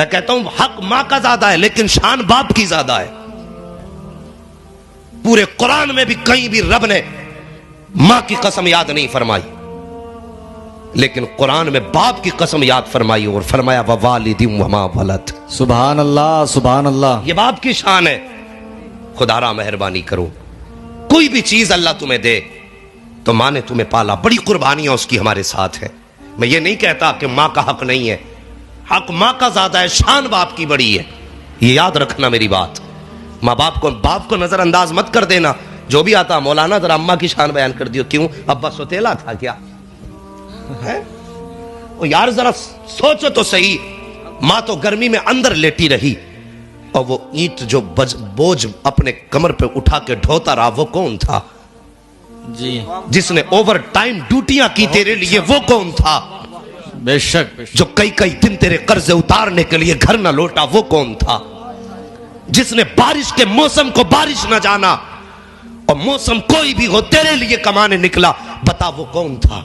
میں کہتا ہوں حق ماں کا زیادہ ہے لیکن شان باپ کی زیادہ ہے. پورے قرآن میں بھی کہیں بھی رب نے ماں کی قسم یاد نہیں فرمائی، لیکن قرآن میں باپ کی قسم یاد فرمائی اور فرمایا ووالد وما ولد. سبحان اللہ سبحان اللہ. یہ باپ کی شان ہے. خدا را مہربانی کرو، کوئی بھی چیز اللہ تمہیں دے تو ماں نے تمہیں پالا، بڑی قربانیاں اس کی ہمارے ساتھ ہے. میں یہ نہیں کہتا کہ ماں کا حق نہیں ہے، حق ماں کا زیادہ ہے، شان باپ کی بڑی ہے. یہ یاد رکھنا میری بات. ماں باپ کو نظر انداز مت کر دینا. جو بھی آتا مولانا ذرا اماں کی شان بیان کر دیو. کیوں؟ ابا سوتیلا تھا کیا؟ او یار ذرا سوچو تو صحیح. ماں تو گرمی میں اندر لیٹی رہی اور وہ اینٹ جو بوجھ اپنے کمر پہ اٹھا کے ڈھوتا رہا وہ کون تھا؟ جی جس نے اوور ٹائم ڈیوٹیاں کی تیرے لیے وہ کون تھا؟ بے شک بے شک. جو کئی دن تیرے قرض اتارنے کے لیے گھر نہ لوٹا وہ کون تھا؟ جس نے بارش کے موسم کو بارش نہ جانا اور موسم کوئی بھی ہو تیرے لیے کمانے نکلا، بتا وہ کون تھا؟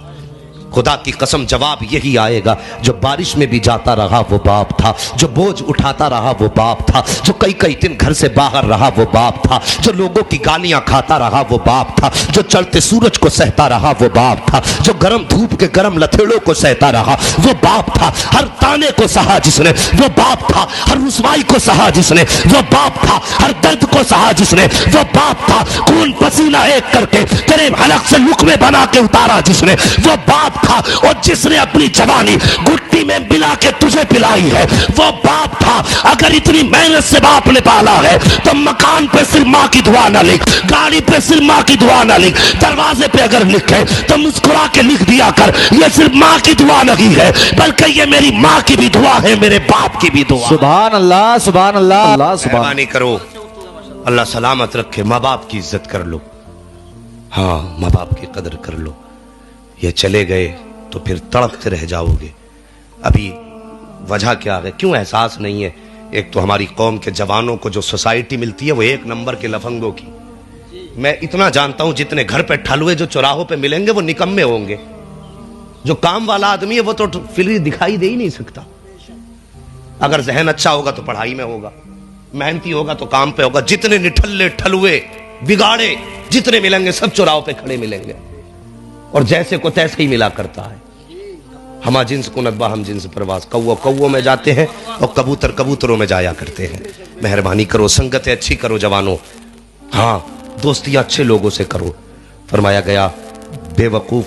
خدا کی قسم جواب یہی آئے گا. جو بارش میں بھی جاتا رہا وہ باپ تھا، جو بوجھ اٹھاتا رہا وہ باپ تھا، جو کئی دن گھر سے باہر رہا وہ باپ تھا، جو لوگوں کی گالیاں کھاتا رہا وہ باپ تھا، جو چڑھتے سورج کو سہتا رہا وہ باپ تھا، جو گرم دھوپ کے گرم لتھیڑوں کو سہتا رہا وہ باپ تھا. ہر تانے کو سہا جس نے وہ باپ تھا، ہر رسوائی کو سہا جس نے وہ باپ تھا، ہر درد کو سہا جس نے وہ باپ تھا. خون پسینہ ایک کر کے تیرے حلق سے لقمے بنا کے اتارا جس نے وہ باپ تھا. اور جس نے اپنی جوانی گٹی میں ملا کے تجھے پلائی ہے وہ باپ تھا. اگر اتنی محنت سے باپ نے پالا ہے تو مکان پہ صرف ماں کی دعا نہ لکھ، گاڑی پہ صرف ماں کی دعا نہ لکھ، دروازے پہ اگر لکھے تو مسکرا کے لکھ دیا کر یہ صرف ماں کی دعا نہیں ہے بلکہ یہ میری ماں کی بھی دعا ہے، میرے باپ کی بھی دعا. سبحان اللہ سبحان اللہ. اللہ سبحان. مہربانی کرو، اللہ سلامت رکھے. ماں باپ کی عزت کر لو. ہاں ماں باپ کی قدر کر لو. یہ چلے گئے تو پھر تڑپتے رہ جاؤ گے. ابھی وجہ کیا ہے؟ کیوں احساس نہیں ہے؟ ایک تو ہماری قوم کے جوانوں کو جو سوسائٹی ملتی ہے وہ ایک نمبر کے لفنگوں کی. میں اتنا جانتا ہوں جتنے گھر پہ ٹھلوے جو چوراہوں پہ ملیں گے وہ نکمے ہوں گے. جو کام والا آدمی ہے وہ تو فری دکھائی دے ہی نہیں سکتا. اگر ذہن اچھا ہوگا تو پڑھائی میں ہوگا، محنتی ہوگا تو کام پہ ہوگا. جتنے نٹھلے ٹھلوے بگاڑے جتنے ملیں گے سب چوراہوں پہ کھڑے ملیں گے اور جیسے کو تیسے ہی ملا کرتا ہے. ہما جنس کو نتبا ہم جنس پرواز. کووں میں جاتے ہیں اور کبوتر کبوتروں میں جایا کرتے ہیں. مہربانی کرو، سنگتیں اچھی کرو جوانوں. ہاں دوستیاں اچھے لوگوں سے کرو. فرمایا گیا بے وقوف